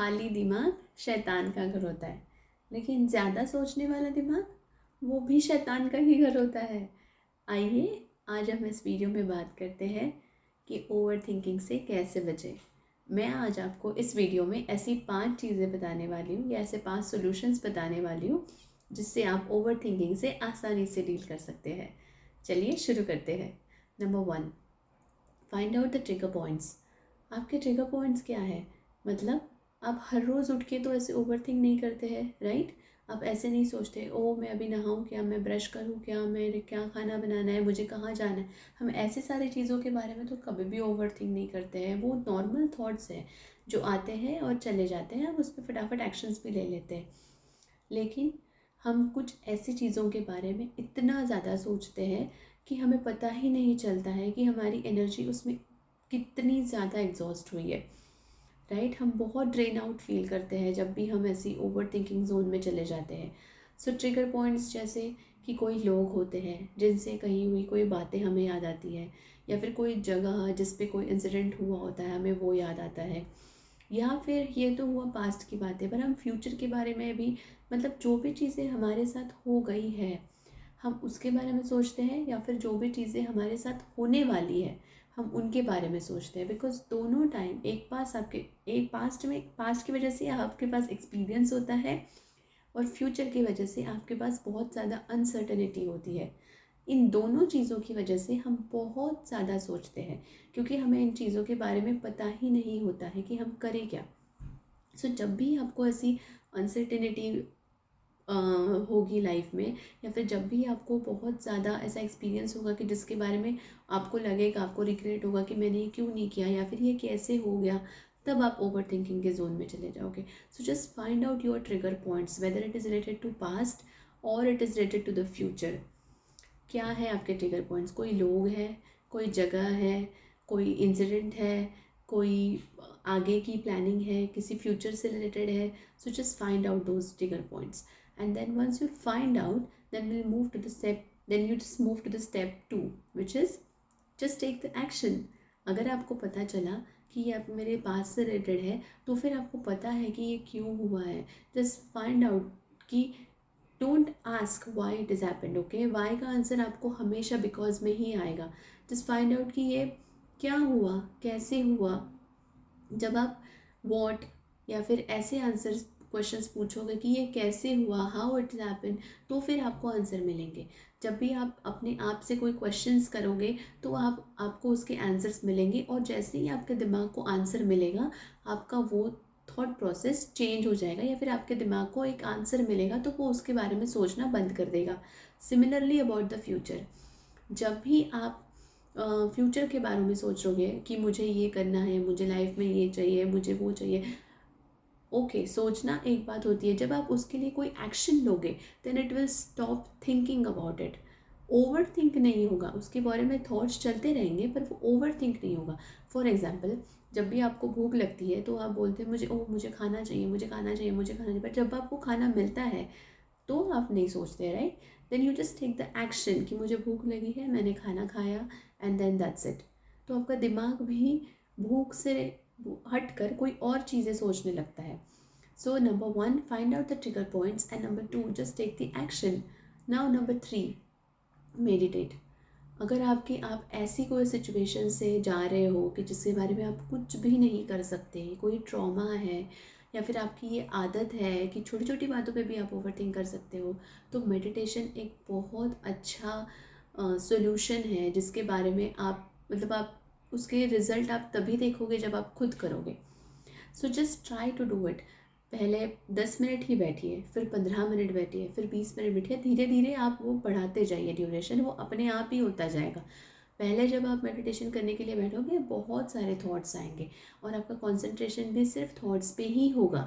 खाली दिमाग शैतान का घर होता है, लेकिन ज़्यादा सोचने वाला दिमाग वो भी शैतान का ही घर होता है। आइए आज हम इस वीडियो में बात करते हैं कि ओवर थिंकिंग से कैसे बचें। मैं आज आपको इस वीडियो में ऐसी 5 चीज़ें बताने वाली हूँ या ऐसे 5 सॉल्यूशंस बताने वाली हूँ जिससे आप ओवर थिंकिंग से आसानी से डील कर सकते हैं। चलिए शुरू करते हैं। Number 1, find out the trigger points. आपके ट्रिगर पॉइंट्स क्या है? मतलब आप हर रोज़ उठ के तो ऐसे ओवर थिंक नहीं करते हैं, राइट? आप ऐसे नहीं सोचते ओ मैं अभी नहाऊं क्या, मैं ब्रश करूं क्या, मैं क्या खाना बनाना है, मुझे कहाँ जाना है। हम ऐसे सारी चीज़ों के बारे में तो कभी भी ओवर थिंक नहीं करते हैं। वो नॉर्मल थॉट्स हैं जो आते हैं और चले जाते हैं, हम उस पर फटाफट एक्शंस भी ले लेते हैं। लेकिन हम कुछ ऐसी चीज़ों के बारे में इतना ज़्यादा सोचते हैं कि हमें पता ही नहीं चलता है कि हमारी एनर्जी उसमें कितनी ज़्यादा एग्जॉस्ट हुई है, राइट? हम बहुत ड्रेन आउट फील करते हैं जब भी हम ऐसी ओवर थिंकिंग जोन में चले जाते हैं। सो ट्रिगर पॉइंट्स जैसे कि कोई लोग होते हैं जिनसे कही हुई कोई बातें हमें याद आती है, या फिर कोई जगह जिस पे कोई इंसिडेंट हुआ होता है हमें वो याद आता है, या फिर ये तो हुआ पास्ट की बातें, पर हम फ्यूचर के बारे में भी, मतलब जो भी चीज़ें हमारे साथ हो गई है हम उसके बारे में सोचते हैं, या फिर जो भी चीज़ें हमारे साथ होने वाली है हम उनके बारे में सोचते हैं। बिकॉज दोनों टाइम एक पास्ट की वजह से आपके पास एक्सपीरियंस होता है, और फ्यूचर की वजह से आपके पास बहुत ज़्यादा अनसर्टेनिटी होती है। इन दोनों चीज़ों की वजह से हम बहुत ज़्यादा सोचते हैं, क्योंकि हमें इन चीज़ों के बारे में पता ही नहीं होता है कि हम करें क्या। सो जब भी आपको ऐसी अनसर्टेनिटी होगी लाइफ में, या फिर जब भी आपको बहुत ज़्यादा ऐसा एक्सपीरियंस होगा कि जिसके बारे में आपको लगेगा, आपको रिग्रेट होगा कि मैंने ये क्यों नहीं किया या फिर ये कैसे हो गया, तब आप ओवर थिंकिंग के जोन में चले जाओगे। So just find out your trigger points, whether it is related to past और it is related to the future. क्या है आपके ट्रिगर पॉइंट्स? कोई लोग हैं, कोई जगह है, कोई इंसिडेंट है, कोई आगे की प्लानिंग है, किसी फ्यूचर से रिलेटेड है। सो just find out those trigger points, and then once you find out, then you just move to the step 2, which is just take the action. अगर आपको पता चला कि ये आप मेरे पास से रिलेटेड है, तो फिर आपको पता है कि ये क्यों हुआ है, जस्ट फाइंड आउट कि don't ask why it is happened. Okay, why का आंसर आपको हमेशा बिकॉज में ही आएगा। जस्ट फाइंड आउट कि ये क्या हुआ, कैसे हुआ। जब आप वॉट या फिर ऐसे आंसर्स क्वेश्चंस पूछोगे कि ये कैसे हुआ, हाउ इट हैपन, तो फिर आपको आंसर मिलेंगे। जब भी आप अपने आप से कोई क्वेश्चंस करोगे तो आपको उसके आंसर्स मिलेंगे, और जैसे ही आपके दिमाग को आंसर मिलेगा आपका वो थॉट प्रोसेस चेंज हो जाएगा, या फिर आपके दिमाग को एक आंसर मिलेगा तो वो उसके बारे में सोचना बंद कर देगा। सिमिलरली अबाउट द फ्यूचर, जब भी आप फ्यूचर के बारे में सोचोगे कि मुझे ये करना है, मुझे लाइफ में ये चाहिए, मुझे वो चाहिए, ओके सोचना एक बात होती है, जब आप उसके लिए कोई एक्शन लोगे then it will stop thinking about it. Over think नहीं होगा, उसके बारे में थॉट्स चलते रहेंगे पर वो ओवर थिंक नहीं होगा। फॉर एग्जाम्पल, जब भी आपको भूख लगती है तो आप बोलते हैं मुझे खाना चाहिए, मुझे खाना चाहिए, मुझे खाना चाहिए, बट जब आपको खाना मिलता है तो आप नहीं सोचते, right? Then you just take the action कि मुझे भूख लगी है, मैंने खाना खाया, एंड देन दैट्स इट। तो आपका दिमाग भी भूख से हट कर कोई और चीज़ें सोचने लगता है। So number 1, find out the trigger points, and number 2, just take the action. Now number 3, meditate. अगर आप ऐसी कोई सिचुएशन से जा रहे हो कि जिसके बारे में आप कुछ भी नहीं कर सकते, कोई ट्रॉमा है, या फिर आपकी ये आदत है कि छोटी छोटी बातों पे भी आप ओवरथिंक कर सकते हो, तो मेडिटेशन एक बहुत अच्छा सॉल्यूशन है जिसके बारे में आप उसके रिज़ल्ट आप तभी देखोगे जब आप खुद करोगे। So just try to do it. पहले 10 मिनट ही बैठिए, फिर 15 मिनट बैठिए, फिर 20 मिनट बैठिए, धीरे धीरे आप वो बढ़ाते जाइए ड्यूरेशन, वो अपने आप ही होता जाएगा। पहले जब आप मेडिटेशन करने के लिए बैठोगे बहुत सारे थॉट्स आएंगे और आपका कंसंट्रेशन भी सिर्फ थॉट्स पे ही होगा।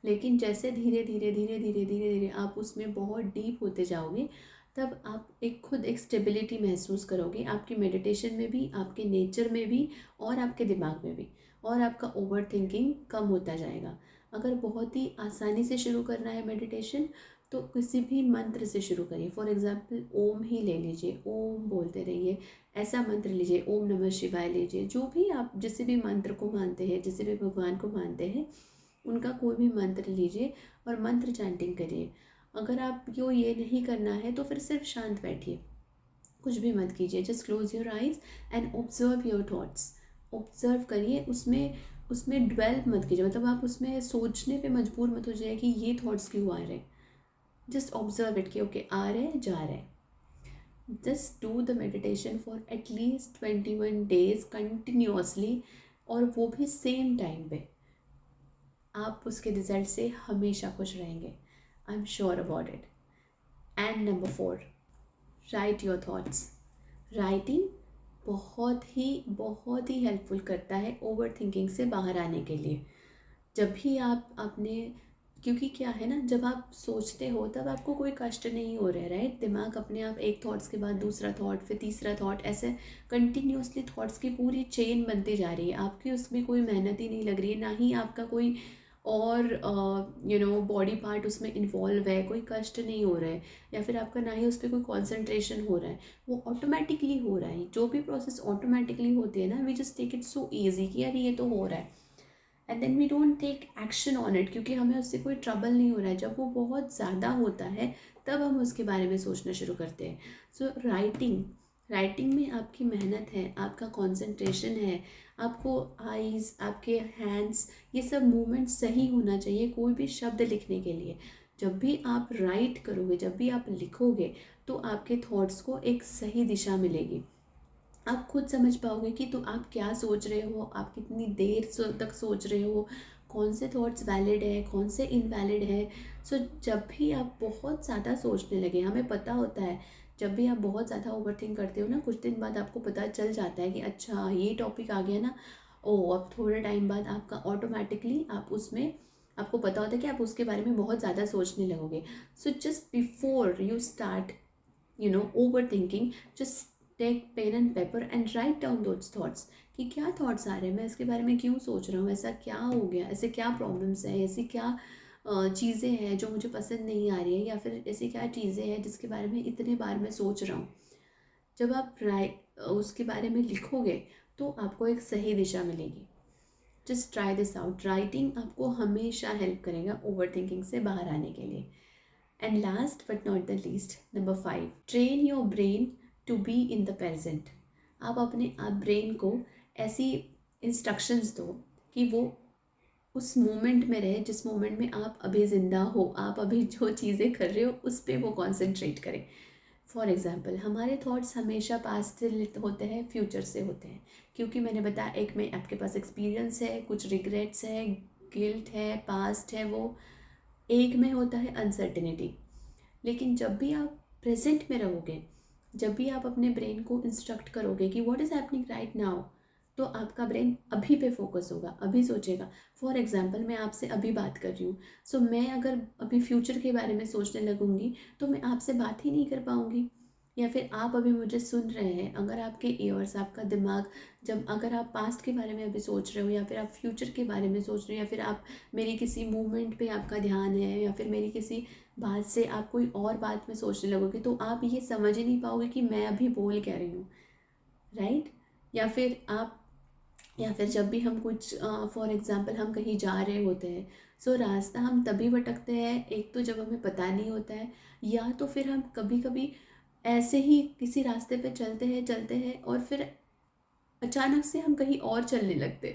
लेकिन जैसे धीरे धीरे धीरे धीरे धीरे धीरे आप उसमें बहुत डीप होते जाओगे, तब आप खुद एक स्टेबिलिटी महसूस करोगे, आपकी मेडिटेशन में भी, आपके नेचर में भी, और आपके दिमाग में भी, और आपका ओवर थिंकिंग कम होता जाएगा। अगर बहुत ही आसानी से शुरू करना है मेडिटेशन, तो किसी भी मंत्र से शुरू करिए। फॉर एग्जाम्पल ओम ही ले लीजिए, ओम बोलते रहिए, ऐसा मंत्र लीजिए, ओम नमः शिवाय लीजिए, जो भी आप जिस भी मंत्र को मानते हैं, जिस भी भगवान को मानते हैं, उनका कोई भी मंत्र लीजिए और मंत्र चैंटिंग करिए। अगर आपको ये नहीं करना है तो फिर सिर्फ शांत बैठिए, कुछ भी मत कीजिए। Just close your eyes and observe your thoughts. Observe करिए, उसमें उसमें ड्वेल मत कीजिए, मतलब आप उसमें सोचने पे मजबूर मत हो जाए कि ये थॉट्स क्यों आ रहे हैं। जस्ट ऑब्जर्व इट कि ओके आ रहे हैं, जा रहे हैं। Just do the meditation for at least 21 days continuously, और वो भी सेम टाइम पे। आप उसके रिजल्ट से हमेशा खुश रहेंगे, I am sure about it. And number 4, right your thoughts. Writing बहुत ही हेल्पफुल करता है ओवर थिंकिंग से बाहर आने के लिए। जब भी आप अपने, क्योंकि क्या है ना, जब आप सोचते हो तब आपको कोई कष्ट नहीं हो रहा है, राइट। दिमाग अपने आप एक थॉट्स के बाद दूसरा थॉट, फिर तीसरा थॉट, ऐसे कंटिन्यूसली थॉट्स की पूरी चेन बनती जा रही है। आपकी उसमें कोई मेहनत ही नहीं लग रही है, ना ही आपका कोई और बॉडी पार्ट उसमें इन्वॉल्व है, कोई कष्ट नहीं हो रहा है, या फिर आपका ना ही उस पर कोई कॉन्सेंट्रेशन हो रहा है, वो ऑटोमेटिकली हो रहा है। जो भी प्रोसेस ऑटोमेटिकली होती है ना, we just take it so easy कि यार ये तो हो रहा है, and then we don't take action on it, क्योंकि हमें उससे कोई ट्रबल नहीं हो रहा है। जब वो बहुत ज़्यादा होता है तब हम उसके बारे में सोचना शुरू करते हैं। सो राइटिंग में आपकी मेहनत है, आपका कंसंट्रेशन है, आपको आईज, आपके हैंड्स, ये सब मूवमेंट सही होना चाहिए कोई भी शब्द लिखने के लिए। जब भी आप राइट करोगे, जब भी आप लिखोगे, तो आपके थॉट्स को एक सही दिशा मिलेगी। आप खुद समझ पाओगे कि तो आप क्या सोच रहे हो, आप कितनी देर तक सोच रहे हो, कौन से थॉट्स वैलिड है, कौन से इनवैलिड है। सो जब भी आप बहुत ज़्यादा सोचने लगे, हमें पता होता है जब भी आप बहुत ज़्यादा ओवरथिंक करते हो ना, कुछ दिन बाद आपको पता चल जाता है कि अच्छा ये टॉपिक आ गया ना, ओ अब थोड़े टाइम बाद आपका ऑटोमेटिकली आप उसमें, आपको पता होता है कि आप उसके बारे में बहुत ज़्यादा सोचने लगोगे। So just before you start over thinking, just take pen and paper and write down those thoughts कि क्या थॉट्स आ रहे हैं, मैं इसके बारे में क्यों सोच रहा हूँ, ऐसा क्या हो गया, ऐसे क्या प्रॉब्लम्स हैं, ऐसी क्या चीज़ें हैं जो मुझे पसंद नहीं आ रही है, या फिर ऐसी क्या चीज़ें हैं जिसके बारे में इतने बार मैं सोच रहा हूँ। जब आप उसके बारे में लिखोगे तो आपको एक सही दिशा मिलेगी। Just try this out. Writing आपको हमेशा हेल्प करेगा ओवर थिंकिंग से बाहर आने के लिए। And last but not the least, number 5, train your brain to be in the present. आप अपने आप ब्रेन को ऐसी इंस्ट्रक्शंस दो कि वो उस मोमेंट में रहे जिस मोमेंट में आप अभी ज़िंदा हो, आप अभी जो चीज़ें कर रहे हो उस पर वो कॉन्सेंट्रेट करें। फॉर एग्ज़ाम्पल, हमारे थॉट्स हमेशा पास्ट से होते हैं, फ्यूचर से होते हैं, क्योंकि मैंने बताया एक में आपके पास एक्सपीरियंस है, कुछ रिग्रेट्स है, गिल्ट है, पास्ट है, वो एक में होता है अनसर्टिनिटी। लेकिन जब भी आप प्रेजेंट में रहोगे, जब भी आप अपने ब्रेन को इंस्ट्रक्ट करोगे कि what is happening right now, तो आपका ब्रेन अभी पे फोकस होगा, अभी सोचेगा। फॉर एग्जांपल, मैं आपसे अभी बात कर रही हूँ, सो मैं अगर अभी फ्यूचर के बारे में सोचने लगूंगी तो मैं आपसे बात ही नहीं कर पाऊँगी। या फिर आप अभी मुझे सुन रहे हैं, अगर आपके ईयर्स, आपका दिमाग, जब अगर आप पास्ट के बारे में अभी सोच रहे हो, या फिर आप फ्यूचर के बारे में सोच रहे हो, या फिर आप मेरी किसी मूवमेंट पे आपका ध्यान है, या फिर मेरी किसी बात से आप कोई और बात में सोचने लगोगे, तो आप ये समझ ही नहीं पाओगे कि मैं अभी बोल क्या रही हूँ, राइट। या फिर जब भी हम कुछ, फॉर एग्ज़ाम्पल हम कहीं जा रहे होते हैं, सो रास्ता हम तभी भटकते हैं, एक तो जब हमें पता नहीं होता है, या तो फिर हम कभी कभी ऐसे ही किसी रास्ते पे चलते हैं और फिर अचानक से हम कहीं और चलने लगते,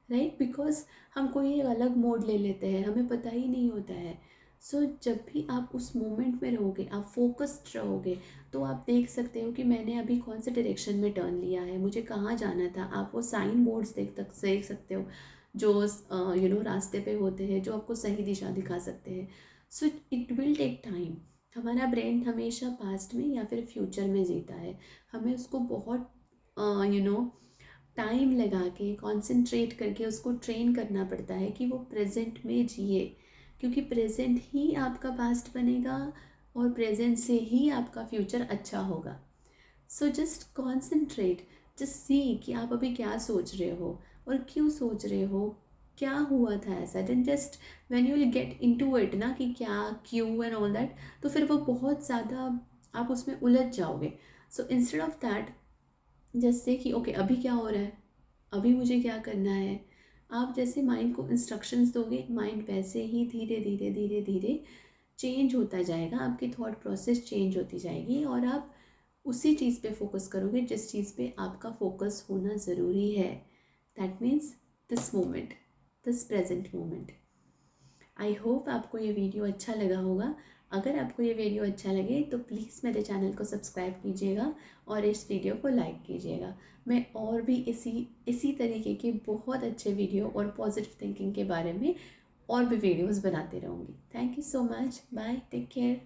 राइट, बिकॉज हम कोई एक अलग मोड ले लेते हैं, हमें पता ही नहीं होता है। सो जब भी आप उस मोमेंट में रहोगे, आप फोकस्ड रहोगे, तो आप देख सकते हो कि मैंने अभी कौन से डायरेक्शन में टर्न लिया है, मुझे कहाँ जाना था। आप वो साइन बोर्ड्स देख सकते हो जो रास्ते पे होते हैं, जो आपको सही दिशा दिखा सकते हैं। So it will take time. हमारा ब्रेन हमेशा पास्ट में या फिर फ्यूचर में जीता है, हमें उसको बहुत टाइम लगा के कंसंट्रेट करके उसको ट्रेन करना पड़ता है कि वो प्रेजेंट में जिए, क्योंकि प्रेजेंट ही आपका पास्ट बनेगा और प्रेजेंट से ही आपका फ्यूचर अच्छा होगा। So just concentrate, just see कि आप अभी क्या सोच रहे हो और क्यों सोच रहे हो, क्या हुआ था ऐसा। Then just when you will get into it ना कि क्या, क्यों एंड ऑल दैट, तो फिर वो बहुत ज़्यादा आप उसमें उलझ जाओगे। सो इंस्टेड ऑफ दैट, जैसे कि ओके अभी क्या हो रहा है, अभी मुझे क्या करना है, आप जैसे माइंड को इंस्ट्रक्शंस दोगे, माइंड वैसे ही धीरे धीरे धीरे धीरे चेंज होता जाएगा, आपकी थॉट प्रोसेस चेंज होती जाएगी और आप उसी चीज़ पे फोकस करोगे जिस चीज़ पे आपका फोकस होना ज़रूरी है। That means this moment, this present moment. I hope आपको ये वीडियो अच्छा लगा होगा। अगर आपको ये वीडियो अच्छा लगे तो प्लीज़ मेरे चैनल को सब्सक्राइब कीजिएगा और इस वीडियो को लाइक कीजिएगा। मैं और भी इसी तरीके के बहुत अच्छे वीडियो और पॉजिटिव थिंकिंग के बारे में और भी वीडियोस बनाते रहूँगी। Thank you so much. Bye, take care.